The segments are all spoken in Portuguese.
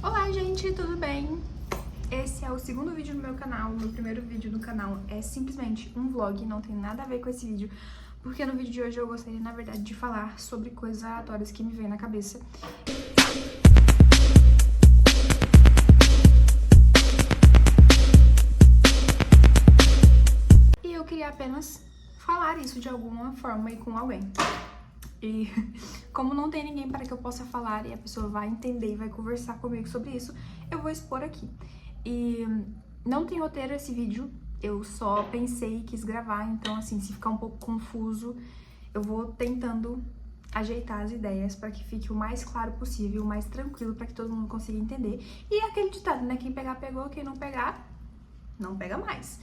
Olá, gente, tudo bem? Esse é o segundo vídeo no meu canal. Meu primeiro vídeo do canal é simplesmente um vlog, não tem nada a ver com esse vídeo, porque no vídeo de hoje eu gostaria, na verdade, de falar sobre coisas aleatórias que me vêm na cabeça. E eu queria apenas falar isso de alguma forma e com alguém. E como não tem ninguém para que eu possa falar e a pessoa vai entender e vai conversar comigo sobre isso, eu vou expor aqui. E não tem roteiro esse vídeo, eu só pensei e quis gravar, então assim, se ficar um pouco confuso, eu vou tentando ajeitar as ideias para que fique o mais claro possível, o mais tranquilo, para que todo mundo consiga entender. E é aquele ditado, né? Quem pegar, pegou, quem não pegar, não pega mais.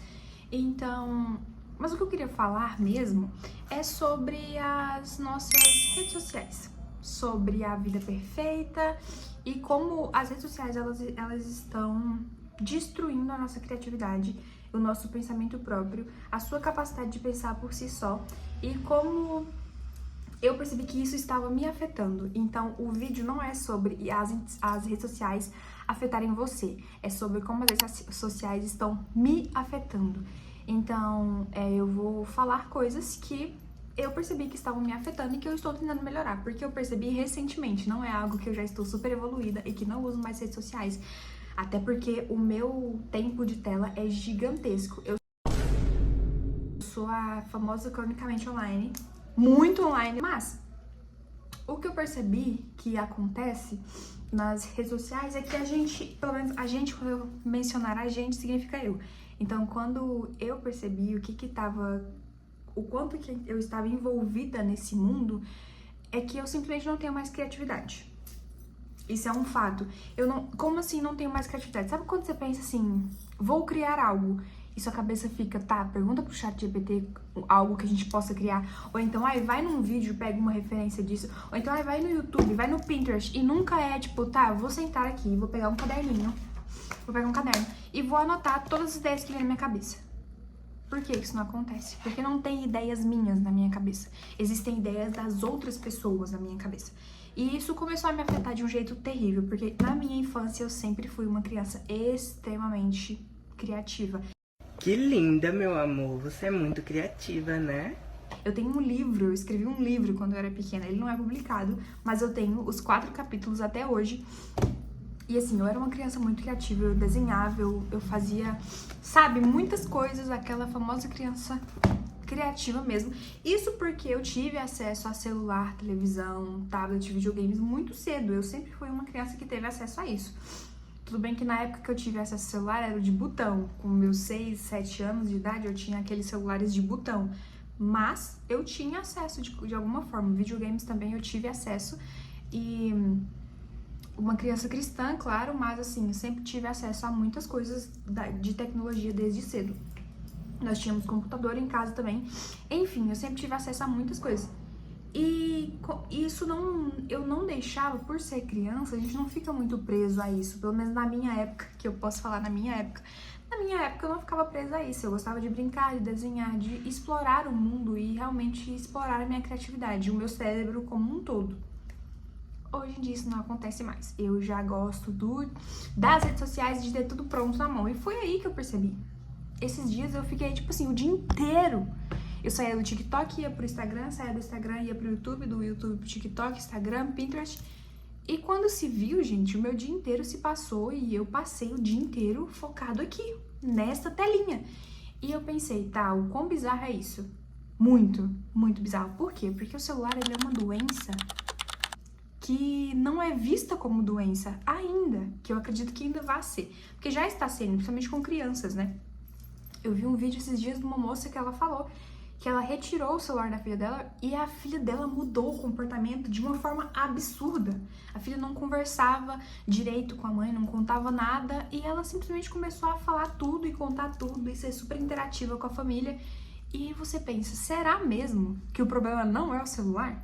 Então, mas o que eu queria falar mesmo é sobre as nossas redes sociais, sobre a vida perfeita e como as redes sociais elas estão destruindo a nossa criatividade, o nosso pensamento próprio, a sua capacidade de pensar por si só e como eu percebi que isso estava me afetando. Então, o vídeo não é sobre as redes sociais afetarem você, é sobre como as redes sociais estão me afetando. Então, eu vou falar coisas que eu percebi que estavam me afetando e que eu estou tentando melhorar, porque eu percebi recentemente, não é algo que eu já estou super evoluída e que não uso mais redes sociais, até porque o meu tempo de tela é gigantesco. Eu sou a famosa cronicamente online, muito online, mas o que eu percebi que acontece nas redes sociais é que a gente, pelo menos a gente, quando eu mencionar a gente, significa eu. Então, quando eu percebi o quanto que eu estava envolvida nesse mundo, é que eu simplesmente não tenho mais criatividade. Isso é um fato. Como assim não tenho mais criatividade? Sabe quando você pensa assim, vou criar algo, e sua cabeça fica, tá, pergunta pro ChatGPT algo que a gente possa criar, ou então, vai num vídeo, pega uma referência disso, ou então, vai no YouTube, vai no Pinterest, e nunca é tipo, tá, vou sentar aqui, vou pegar um caderninho, vou pegar um caderno, e vou anotar todas as ideias que vem na minha cabeça. Por que isso não acontece? Porque não tem ideias minhas na minha cabeça. Existem ideias das outras pessoas na minha cabeça. E isso começou a me afetar de um jeito terrível, porque na minha infância eu sempre fui uma criança extremamente criativa. Que linda, meu amor. Você é muito criativa, né? Eu tenho um livro, eu escrevi um livro quando eu era pequena. Ele não é publicado, mas eu tenho os 4 capítulos até hoje. E assim, eu era uma criança muito criativa, eu desenhava, eu fazia, sabe, muitas coisas, aquela famosa criança criativa mesmo. Isso porque eu tive acesso a celular, televisão, tablet, videogames muito cedo. Eu sempre fui uma criança que teve acesso a isso. Tudo bem que na época que eu tive acesso ao celular era o de botão. Com meus 6, 7 anos de idade eu tinha aqueles celulares de botão. Mas eu tinha acesso de alguma forma. Videogames também eu tive acesso. E uma criança cristã, claro, mas assim, eu sempre tive acesso a muitas coisas de tecnologia desde cedo. Nós tínhamos computador em casa também. Enfim, eu sempre tive acesso a muitas coisas. E isso eu não deixava, por ser criança, a gente não fica muito preso a isso. Pelo menos na minha época, que eu posso falar na minha época. Na minha época eu não ficava presa a isso. Eu gostava de brincar, de desenhar, de explorar o mundo e realmente explorar a minha criatividade, o meu cérebro como um todo. Hoje em dia isso não acontece mais. Eu já gosto das redes sociais, de ter tudo pronto na mão. E foi aí que eu percebi. Esses dias eu fiquei, tipo assim, o dia inteiro. Eu saía do TikTok, ia pro Instagram, saía do Instagram, ia pro YouTube, do YouTube pro TikTok, Instagram, Pinterest. E quando se viu, gente, o meu dia inteiro se passou e eu passei o dia inteiro focado aqui, nessa telinha. E eu pensei, tá, o quão bizarro é isso? Muito, muito bizarro. Por quê? Porque o celular, ele é uma doença que não é vista como doença ainda, que eu acredito que ainda vai ser. Porque já está sendo, principalmente com crianças, né? Eu vi um vídeo esses dias de uma moça que ela falou que ela retirou o celular da filha dela e a filha dela mudou o comportamento de uma forma absurda. A filha não conversava direito com a mãe, não contava nada e ela simplesmente começou a falar tudo e contar tudo e ser super interativa com a família. E você pensa, será mesmo que o problema não é o celular?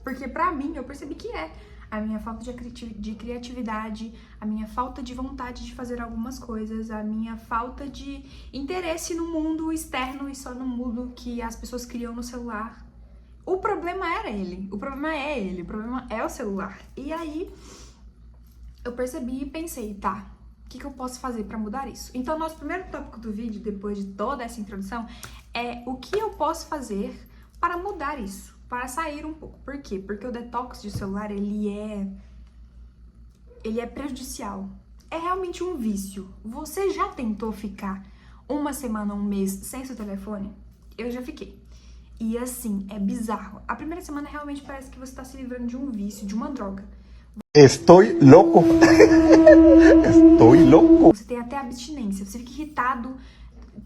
Porque pra mim, eu percebi que é a minha falta de criatividade, a minha falta de vontade de fazer algumas coisas, a minha falta de interesse no mundo externo e só no mundo que as pessoas criam no celular. O problema era ele, o problema é ele, o problema é o celular. E aí, eu percebi e pensei, tá, o que eu posso fazer pra mudar isso? Então, nosso primeiro tópico do vídeo, depois de toda essa introdução, é o que eu posso fazer para mudar isso, para sair um pouco. Por quê? Porque o detox de celular, ele é prejudicial. É realmente um vício. Você já tentou ficar uma semana, um mês sem seu telefone? Eu já fiquei. E assim, é bizarro. A primeira semana realmente parece que você tá se livrando de um vício, de uma droga. Estou louco. Estou louco. Você tem até abstinência, você fica irritado,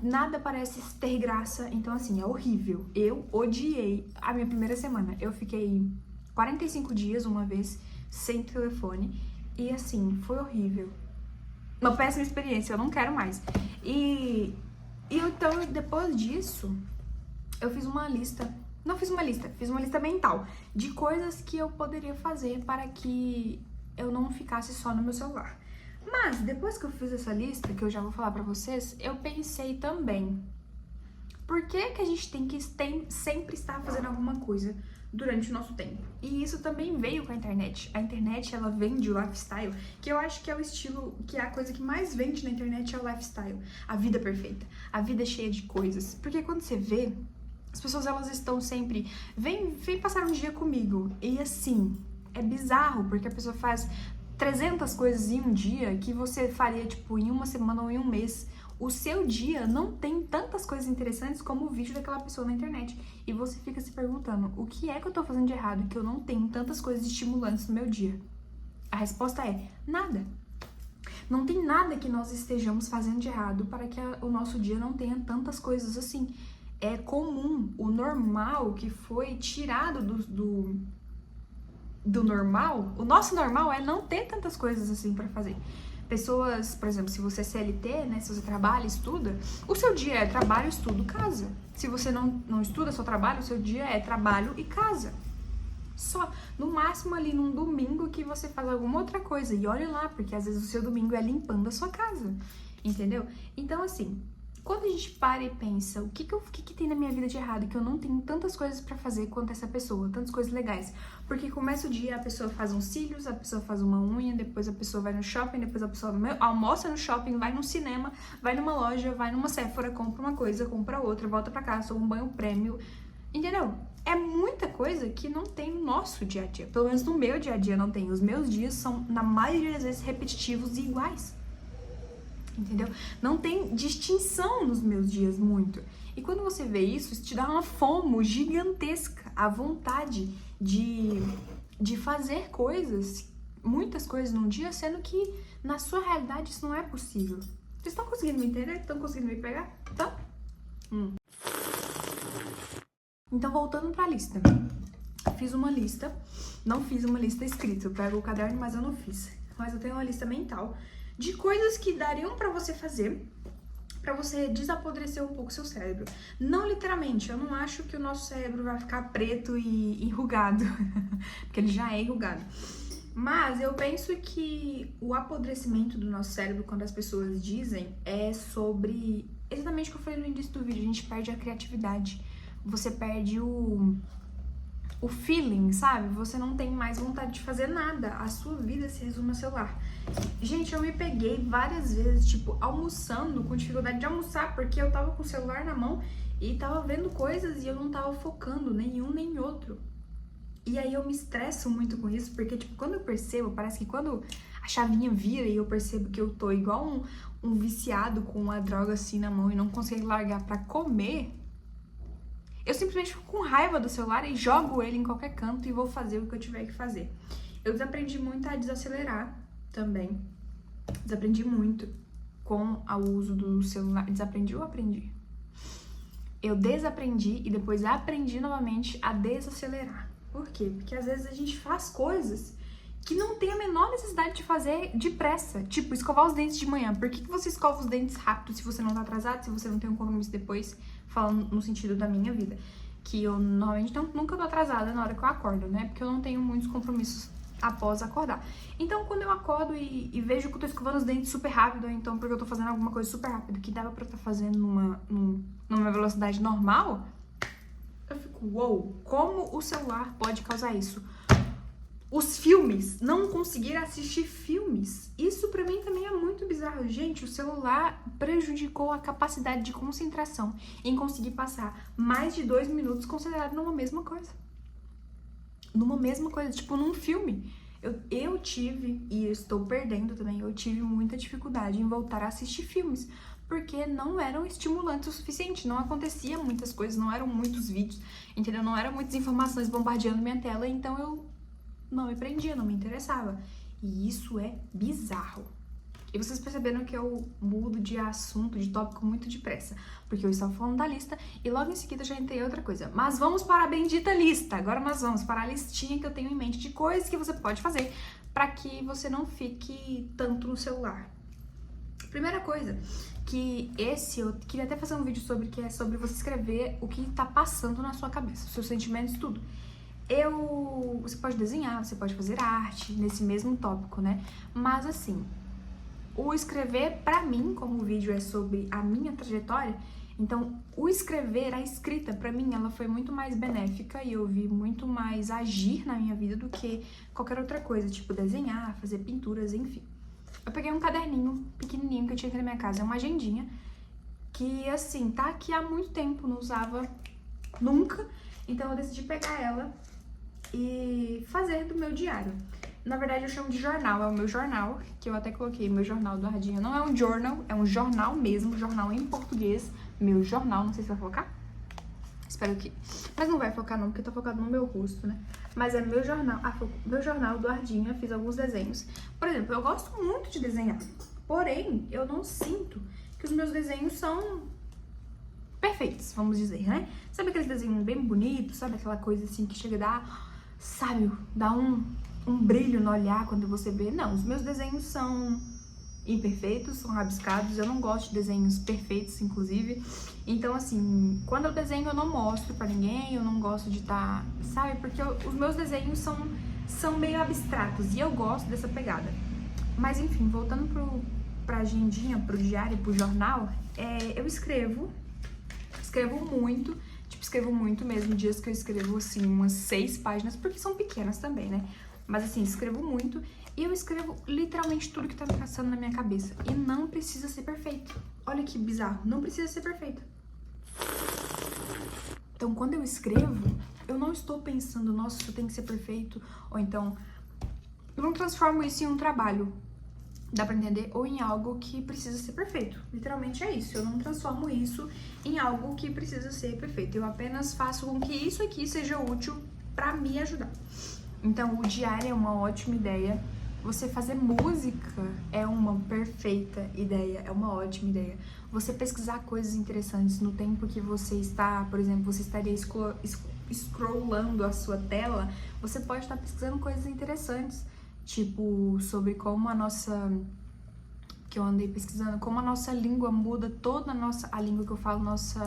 nada parece ter graça. Então, assim, é horrível. Eu odiei a minha primeira semana. Eu fiquei 45 dias, uma vez, sem telefone. E, assim, foi horrível. Uma péssima experiência, eu não quero mais. E então, depois disso, eu fiz uma lista. Não fiz uma lista, fiz uma lista mental de coisas que eu poderia fazer para que eu não ficasse só no meu celular. Mas, depois que eu fiz essa lista, que eu já vou falar pra vocês, eu pensei também, por que a gente tem que sempre estar fazendo alguma coisa durante o nosso tempo? E isso também veio com a internet. A internet, ela vende o lifestyle, que eu acho que é o estilo, que é a coisa que mais vende na internet é o lifestyle. A vida perfeita, a vida cheia de coisas. Porque quando você vê, as pessoas, elas estão sempre, vem passar um dia comigo. E assim, é bizarro, porque a pessoa faz 300 coisas em um dia que você faria, tipo, em uma semana ou em um mês. O seu dia não tem tantas coisas interessantes como o vídeo daquela pessoa na internet. E você fica se perguntando, o que é que eu tô fazendo de errado que eu não tenho tantas coisas estimulantes no meu dia? A resposta é, nada. Não tem nada que nós estejamos fazendo de errado para que o nosso dia não tenha tantas coisas assim. É comum, o normal que foi tirado do normal, o nosso normal é não ter tantas coisas assim pra fazer. Pessoas, por exemplo, se você é CLT, né, se você trabalha, estuda, o seu dia é trabalho, estudo, casa. Se você não estuda, só trabalha, o seu dia é trabalho e casa. Só, no máximo ali num domingo que você faz alguma outra coisa, e olha lá, porque às vezes o seu domingo é limpando a sua casa, entendeu? Então assim, quando a gente para e pensa, o que tem na minha vida de errado, que eu não tenho tantas coisas pra fazer quanto essa pessoa, tantas coisas legais. Porque começa o dia, a pessoa faz uns cílios, a pessoa faz uma unha, depois a pessoa vai no shopping, depois a pessoa almoça no shopping, vai no cinema, vai numa loja, vai numa Sephora, compra uma coisa, compra outra, volta pra casa, toma um banho prêmio, entendeu? É muita coisa que não tem no nosso dia a dia, pelo menos no meu dia a dia não tem. Os meus dias são, na maioria das vezes, repetitivos e iguais. Entendeu? Não tem distinção nos meus dias muito. E quando você vê isso te dá uma fome gigantesca, a vontade de fazer coisas, muitas coisas num dia, sendo que na sua realidade isso não é possível. Vocês estão conseguindo me entender? Estão conseguindo me pegar? Então? Então, voltando pra lista. Fiz uma lista, não fiz uma lista escrita, eu pego o caderno, mas eu não fiz. Mas eu tenho uma lista mental de coisas que dariam pra você fazer, pra você desapodrecer um pouco seu cérebro. Não literalmente, eu não acho que o nosso cérebro vai ficar preto e enrugado, porque ele já é enrugado. Mas eu penso que o apodrecimento do nosso cérebro, quando as pessoas dizem, é sobre exatamente o que eu falei no início do vídeo, a gente perde a criatividade, você perde o feeling, sabe? Você não tem mais vontade de fazer nada. A sua vida se resume ao celular. Gente, eu me peguei várias vezes, tipo, almoçando, com dificuldade de almoçar, porque eu tava com o celular na mão e tava vendo coisas e eu não tava focando nenhum nem outro. E aí eu me estresso muito com isso, porque, tipo, quando eu percebo, parece que quando a chavinha vira e eu percebo que eu tô igual um viciado com uma droga assim na mão e não consigo largar pra comer, eu simplesmente fico com raiva do celular e jogo ele em qualquer canto e vou fazer o que eu tiver que fazer. Eu desaprendi muito a desacelerar também. Desaprendi muito com o uso do celular. Desaprendi ou aprendi? Eu desaprendi e depois aprendi novamente a desacelerar. Por quê? Porque às vezes a gente faz coisas que não tem a menor necessidade de fazer depressa. Tipo, escovar os dentes de manhã. Por que você escova os dentes rápido se você não tá atrasado, se você não tem um compromisso depois? Falando no sentido da minha vida. Que eu normalmente nunca tô atrasada na hora que eu acordo, né? Porque eu não tenho muitos compromissos após acordar. Então, quando eu acordo e vejo que eu tô escovando os dentes super rápido, ou então porque eu tô fazendo alguma coisa super rápido que dava pra eu estar fazendo numa velocidade normal, eu fico, uou, como o celular pode causar isso? os filmes, não conseguir assistir filmes. Isso pra mim também é muito bizarro. Gente, o celular prejudicou a capacidade de concentração em conseguir passar mais de 2 minutos concentrado numa mesma coisa. Numa mesma coisa, tipo num filme. Eu tive, e estou perdendo também, eu tive muita dificuldade em voltar a assistir filmes, porque não eram estimulantes o suficiente, não acontecia muitas coisas, não eram muitos vídeos, entendeu? Não eram muitas informações bombardeando minha tela, então eu não me prendia, não me interessava. E isso é bizarro. E vocês perceberam que eu mudo de assunto, de tópico muito depressa, porque eu estava falando da lista e logo em seguida já entrei em outra coisa. Mas vamos para a bendita lista. Agora nós vamos para a listinha que eu tenho em mente de coisas que você pode fazer para que você não fique tanto no celular. Primeira coisa, eu queria até fazer um vídeo sobre, que é sobre você escrever o que tá passando na sua cabeça, os seus sentimentos, tudo. Você pode desenhar, você pode fazer arte nesse mesmo tópico, né? Mas assim, o escrever, pra mim, como o vídeo é sobre a minha trajetória, então o escrever, a escrita, pra mim, ela foi muito mais benéfica e eu vi muito mais agir na minha vida do que qualquer outra coisa, tipo desenhar, fazer pinturas, enfim. Eu peguei um caderninho pequenininho que eu tinha aqui na minha casa, é uma agendinha, que assim, tá aqui há muito tempo, não usava nunca, então eu decidi pegar ela e fazer do meu diário. Na verdade eu chamo de jornal, é o meu jornal, que eu até coloquei, meu jornal do Ardinha. Não é um journal, é um jornal mesmo, jornal em português, meu jornal, não sei se vai focar. Espero que... Mas não vai focar não, porque tá focado no meu rosto, né? Mas é meu jornal, meu jornal do Ardinha, fiz alguns desenhos. Por exemplo, eu gosto muito de desenhar, porém, eu não sinto que os meus desenhos são perfeitos, vamos dizer, né? Sabe aqueles desenhos bem bonitos, sabe aquela coisa assim que chega a dar, sabe, dá um brilho no olhar quando você vê? Não, os meus desenhos são imperfeitos, são rabiscados, eu não gosto de desenhos perfeitos, inclusive. Então, assim, quando eu desenho eu não mostro pra ninguém, eu não gosto de estar, sabe? Porque os meus desenhos são meio abstratos e eu gosto dessa pegada. Mas, enfim, voltando pra agendinha, pro diário, pro jornal, eu escrevo muito, tipo, escrevo muito mesmo, dias que eu escrevo, assim, umas 6 páginas, porque são pequenas também, né? Mas assim, escrevo muito e eu escrevo literalmente tudo que tá passando na minha cabeça. E não precisa ser perfeito. Olha que bizarro, não precisa ser perfeito. Então, quando eu escrevo, eu não estou pensando, nossa, isso tem que ser perfeito. Ou então, eu não transformo isso em um trabalho, dá pra entender? Ou em algo que precisa ser perfeito. Literalmente é isso, eu não transformo isso em algo que precisa ser perfeito. Eu apenas faço com que isso aqui seja útil pra me ajudar. Então, o diário é uma ótima ideia. Você fazer música é uma perfeita ideia, é uma ótima ideia. Você pesquisar coisas interessantes no tempo que você está, por exemplo, você estaria scrollando a sua tela, você pode estar pesquisando coisas interessantes, tipo, sobre como que eu andei pesquisando, como a nossa língua muda toda a língua que eu falo, nosso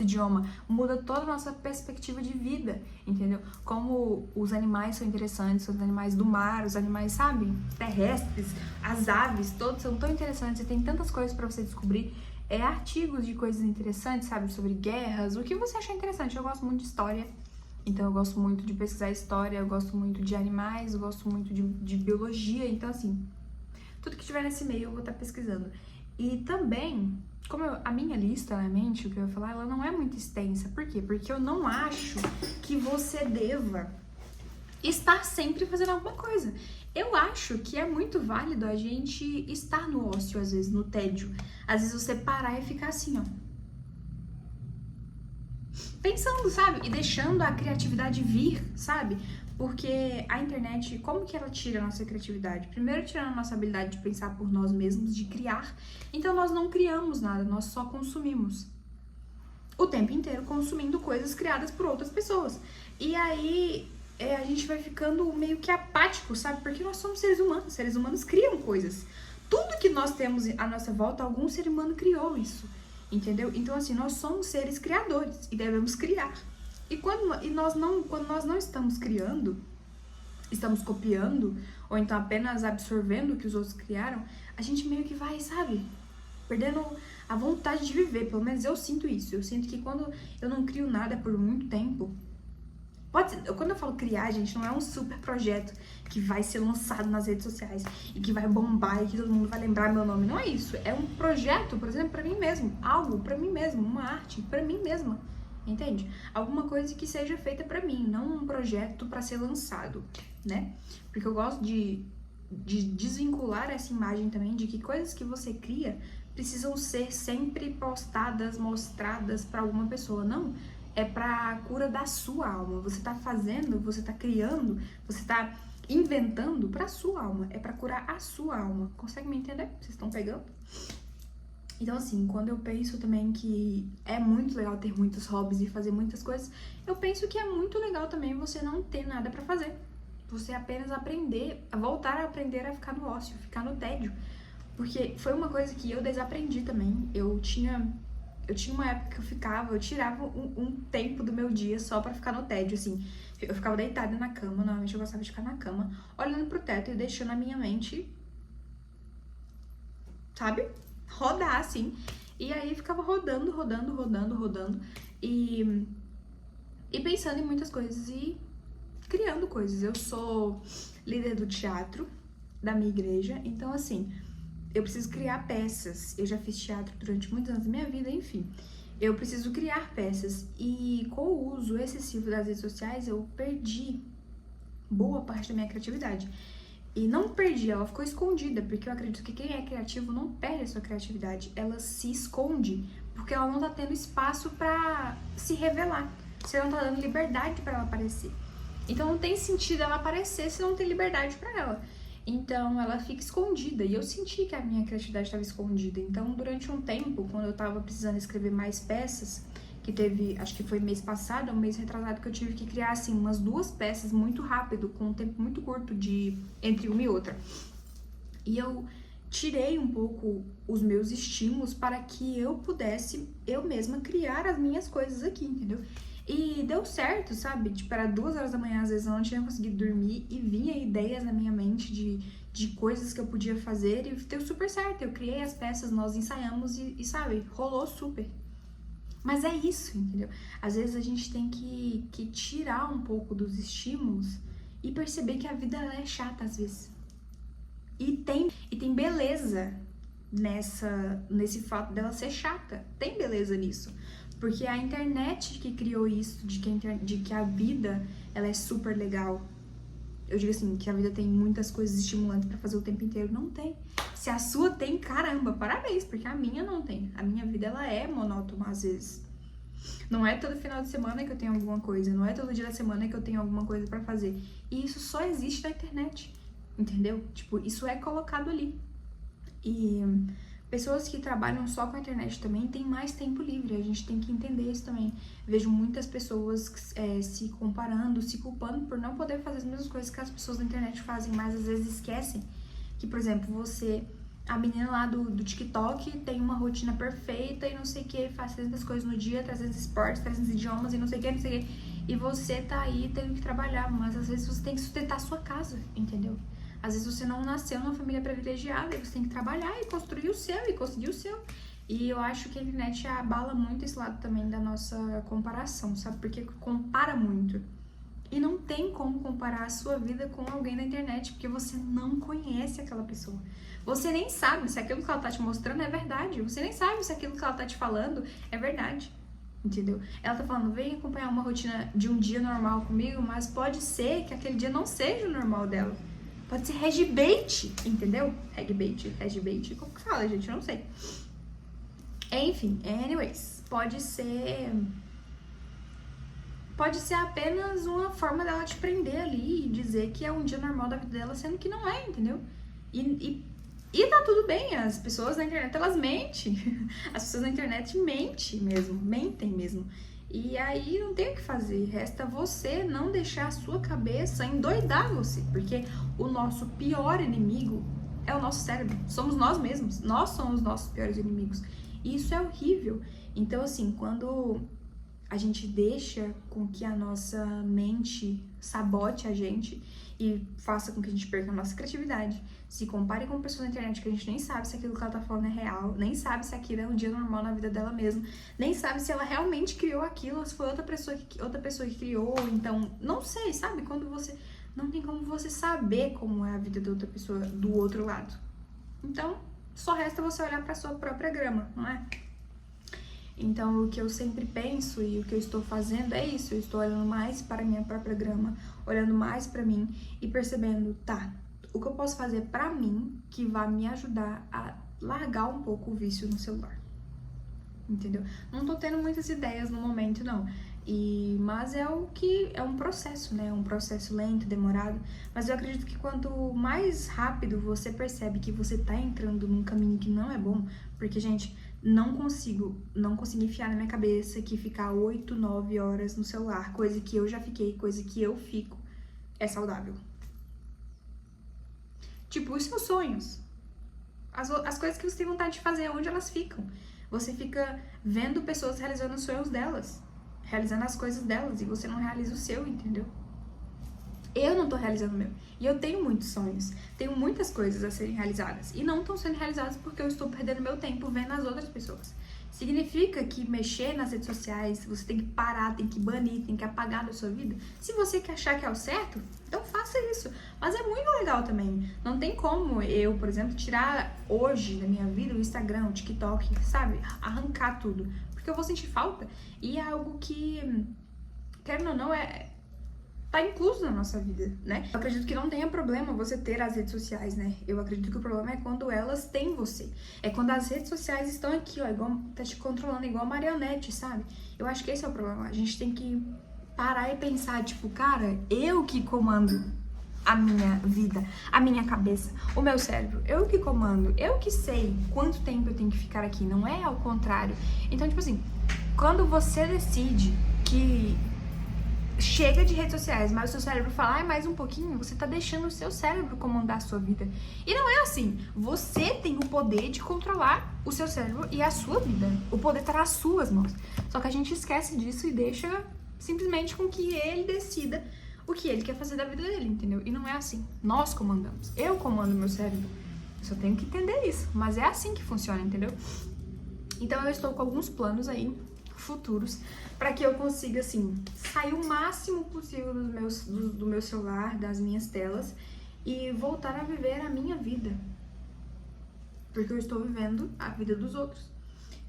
idioma, muda toda a nossa perspectiva de vida, entendeu? Como os animais são interessantes, os animais do mar, os animais, sabe, terrestres, as aves, todos são tão interessantes e tem tantas coisas pra você descobrir, artigos de coisas interessantes, sabe, sobre guerras, o que você achar interessante. Eu gosto muito de história, então eu gosto muito de pesquisar história, eu gosto muito de animais, eu gosto muito de biologia, então assim... Tudo que tiver nesse meio eu vou estar pesquisando. E também, como a minha lista na mente, o que eu ia falar, ela não é muito extensa. Por quê? Porque eu não acho que você deva estar sempre fazendo alguma coisa. Eu acho que é muito válido a gente estar no ócio, às vezes, no tédio. Às vezes você parar e ficar assim, ó. Pensando, sabe? E deixando a criatividade vir, sabe? Porque a internet, como que ela tira a nossa criatividade? Primeiro, tirando a nossa habilidade de pensar por nós mesmos, de criar. Então, nós não criamos nada, nós só consumimos. O tempo inteiro consumindo coisas criadas por outras pessoas. E aí, a gente vai ficando meio que apático, sabe? Porque nós somos seres humanos criam coisas. Tudo que nós temos à nossa volta, algum ser humano criou isso, entendeu? Então, assim, nós somos seres criadores e devemos criar. E quando nós não estamos criando, estamos copiando, ou então apenas absorvendo o que os outros criaram, a gente meio que vai, sabe, perdendo a vontade de viver. Pelo menos eu sinto isso. Eu sinto que quando eu não crio nada por muito tempo, Quando eu falo criar, gente, não é um super projeto que vai ser lançado nas redes sociais e que vai bombar e que todo mundo vai lembrar meu nome. Não é isso. É um projeto, por exemplo, pra mim mesmo. Algo pra mim mesmo. Uma arte pra mim mesma. Entende? Alguma coisa que seja feita pra mim, não um projeto pra ser lançado, né? Porque eu gosto de desvincular essa imagem também de que coisas que você cria precisam ser sempre postadas, mostradas pra alguma pessoa. Não. É pra cura da sua alma. Você tá fazendo, você tá criando, você tá inventando pra sua alma. É pra curar a sua alma. Consegue me entender? Vocês estão pegando? Então, assim, quando eu penso também que é muito legal ter muitos hobbies e fazer muitas coisas, eu penso que é muito legal também você não ter nada pra fazer. Você apenas aprender, voltar a aprender a ficar no ócio, ficar no tédio. Porque foi uma coisa que eu desaprendi também. Eu tinha uma época que eu tirava um tempo do meu dia só pra ficar no tédio, assim. Eu ficava deitada na cama, normalmente eu gostava de ficar na cama, olhando pro teto e deixando a minha mente, sabe, rodar, assim. E aí ficava rodando e pensando em muitas coisas e criando coisas. Eu sou líder do teatro da minha igreja, então, assim, eu preciso criar peças. Eu já fiz teatro durante muitos anos da minha vida, enfim. Eu preciso criar peças. E com o uso excessivo das redes sociais, eu perdi boa parte da minha criatividade. E não perdi, ela ficou escondida, porque eu acredito que quem é criativo não perde a sua criatividade. Ela se esconde, porque ela não tá tendo espaço pra se revelar. Você não tá dando liberdade pra ela aparecer. Então não tem sentido ela aparecer se não tem liberdade pra ela. Então ela fica escondida, e eu senti que a minha criatividade estava escondida. Então durante um tempo, quando eu tava precisando escrever mais peças, que teve, acho que foi mês passado, um mês retrasado, que eu tive que criar assim umas 2 peças muito rápido, com um tempo muito curto entre uma e outra. E eu tirei um pouco os meus estímulos para que eu pudesse eu mesma criar as minhas coisas aqui, entendeu? E deu certo, sabe? Tipo, era 2 horas da manhã, às vezes eu não tinha conseguido dormir e vinha ideias na minha mente de coisas que eu podia fazer e deu super certo. Eu criei as peças, nós ensaiamos e sabe, rolou super. Mas é isso, entendeu? Às vezes a gente tem que tirar um pouco dos estímulos e perceber que a vida ela é chata às vezes. E tem beleza nesse fato dela ser chata. Tem beleza nisso. Porque a internet que criou isso, de que a vida ela é super legal. Eu digo assim, que a vida tem muitas coisas estimulantes pra fazer o tempo inteiro. Não tem. Se a sua tem, caramba, parabéns, porque a minha não tem. A minha vida ela é monótona às vezes. Não é todo final de semana que eu tenho alguma coisa, não é todo dia da semana que eu tenho alguma coisa pra fazer. E isso só existe na internet, entendeu? Tipo, isso é colocado ali. E pessoas que trabalham só com a internet também têm mais tempo livre, a gente tem que entender isso também. Vejo muitas pessoas se comparando, se culpando por não poder fazer as mesmas coisas que as pessoas da internet fazem, mas às vezes esquecem que, por exemplo, a menina lá do TikTok tem uma rotina perfeita e não sei o que, faz 300 coisas no dia, 300 esportes, 300 idiomas e não sei o que, e você tá aí tendo que trabalhar, mas às vezes você tem que sustentar a sua casa, entendeu? Às vezes você não nasceu numa família privilegiada e você tem que trabalhar e construir o seu e conseguir o seu. E eu acho que a internet abala muito esse lado também da nossa comparação, sabe? Porque compara muito. E não tem como comparar a sua vida com alguém da internet, porque você não conhece aquela pessoa. Você nem sabe se aquilo que ela tá te mostrando é verdade. Você nem sabe se aquilo que ela tá te falando é verdade. Entendeu? Ela tá falando, vem acompanhar uma rotina de um dia normal comigo, mas pode ser que aquele dia não seja o normal dela. Pode ser regbait, entendeu? Regbait, como que fala, gente? Eu não sei. Enfim, anyways, pode ser apenas uma forma dela te prender ali e dizer que é um dia normal da vida dela, sendo que não é, entendeu? E tá tudo bem, as pessoas na internet, elas mentem. As pessoas na internet mentem mesmo. E aí não tem o que fazer, resta você não deixar a sua cabeça endoidar você, porque o nosso pior inimigo é o nosso cérebro, somos nós mesmos, nós somos os nossos piores inimigos, e isso é horrível. Então assim, quando a gente deixa com que a nossa mente sabote a gente e faça com que a gente perca a nossa criatividade, se compare com pessoas na internet que a gente nem sabe se aquilo que ela tá falando é real, nem sabe se aquilo é um dia normal na vida dela mesma, nem sabe se ela realmente criou aquilo ou se foi outra pessoa que criou. Então, não sei, sabe? Quando você... Não tem como você saber como é a vida da outra pessoa do outro lado. Então, só resta você olhar pra sua própria grama, não é? Então, o que eu sempre penso e o que eu estou fazendo é isso. Eu estou olhando mais para a minha própria grama, olhando mais para mim e percebendo, tá, o que eu posso fazer pra mim que vai me ajudar a largar um pouco o vício no celular. Entendeu? Não tô tendo muitas ideias no momento, não. Mas é um processo, né? Um processo lento, demorado. Mas eu acredito que quanto mais rápido você percebe que você tá entrando num caminho que não é bom, porque, gente, não consigo enfiar na minha cabeça que ficar 8, 9 horas no celular, coisa que eu já fiquei, coisa que eu fico, é saudável. Tipo, os seus sonhos. As coisas que você tem vontade de fazer, onde elas ficam. Você fica vendo pessoas realizando os sonhos delas, realizando as coisas delas, e você não realiza o seu, entendeu? Eu não tô realizando o meu. E eu tenho muitos sonhos, tenho muitas coisas a serem realizadas. E não estão sendo realizadas porque eu estou perdendo meu tempo vendo as outras pessoas. Significa que mexer nas redes sociais, você tem que parar, tem que banir, tem que apagar da sua vida? Se você quer achar que é o certo, então faça isso. Mas é muito legal também. Não tem como eu, por exemplo, tirar hoje da minha vida o Instagram, o TikTok, sabe? Arrancar tudo. Porque eu vou sentir falta. E é algo que, querendo ou não, tá incluso na nossa vida, né? Eu acredito que não tenha problema você ter as redes sociais, né? Eu acredito que o problema é quando elas têm você. É quando as redes sociais estão aqui, ó, igual, tá te controlando igual marionete, sabe? Eu acho que esse é o problema. A gente tem que parar e pensar, tipo, cara, eu que comando a minha vida, a minha cabeça, o meu cérebro, eu que comando, eu que sei quanto tempo eu tenho que ficar aqui, não é ao contrário. Então, tipo assim, quando você decide que chega de redes sociais, mas o seu cérebro fala, mais um pouquinho, você tá deixando o seu cérebro comandar a sua vida. E não é assim. Você tem o poder de controlar o seu cérebro e a sua vida. O poder tá nas suas mãos. Só que a gente esquece disso e deixa simplesmente com que ele decida o que ele quer fazer da vida dele, entendeu? E não é assim. Nós comandamos. Eu comando meu cérebro. Eu só tenho que entender isso. Mas é assim que funciona, entendeu? Então eu estou com alguns planos aí futuros para que eu consiga, assim, sair o máximo possível do meu celular, das minhas telas e voltar a viver a minha vida. Porque eu estou vivendo a vida dos outros.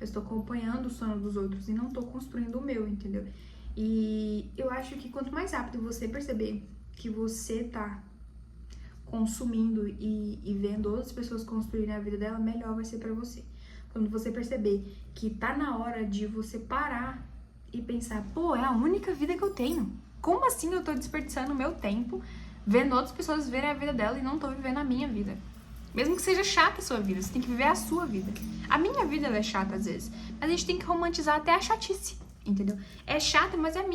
Eu estou acompanhando o sonho dos outros e não estou construindo o meu, entendeu? E eu acho que quanto mais rápido você perceber que você tá consumindo e vendo outras pessoas construírem a vida dela, melhor vai ser pra você. Quando você perceber que tá na hora de você parar e pensar, pô, é a única vida que eu tenho. Como assim eu tô desperdiçando o meu tempo vendo outras pessoas viverem a vida dela e não tô vivendo a minha vida? Mesmo que seja chata a sua vida, você tem que viver a sua vida. A minha vida ela é chata às vezes, mas a gente tem que romantizar até a chatice, entendeu? É chata, mas é a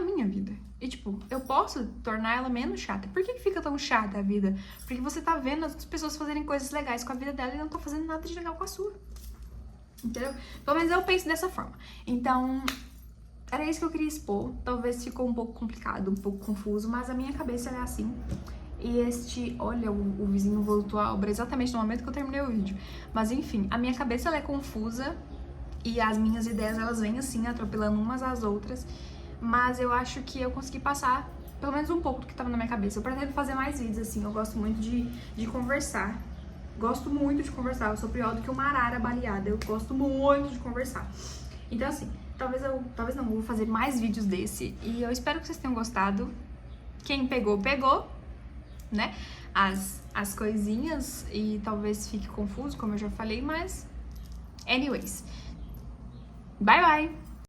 minha vida. E tipo, eu posso tornar ela menos chata. Por que fica tão chata a vida? Porque você tá vendo as pessoas fazerem coisas legais com a vida dela e não tá fazendo nada de legal com a sua. Entendeu? Pelo menos eu penso dessa forma. Então, era isso que eu queria expor. Talvez ficou um pouco complicado, um pouco confuso, mas a minha cabeça ela é assim. E olha, o vizinho voltou à obra exatamente no momento que eu terminei o vídeo. Mas enfim, a minha cabeça ela é confusa e as minhas ideias elas vêm assim, atropelando umas às outras. Mas eu acho que eu consegui passar pelo menos um pouco do que tava na minha cabeça. Eu pretendo fazer mais vídeos assim, eu gosto muito de conversar. Gosto muito de conversar, eu sou pior do que uma arara baleada, eu gosto muito de conversar. Então assim, talvez não, eu vou fazer mais vídeos desse e eu espero que vocês tenham gostado. Quem pegou, pegou, né? As coisinhas e talvez fique confuso, como eu já falei, mas anyways. Bye bye!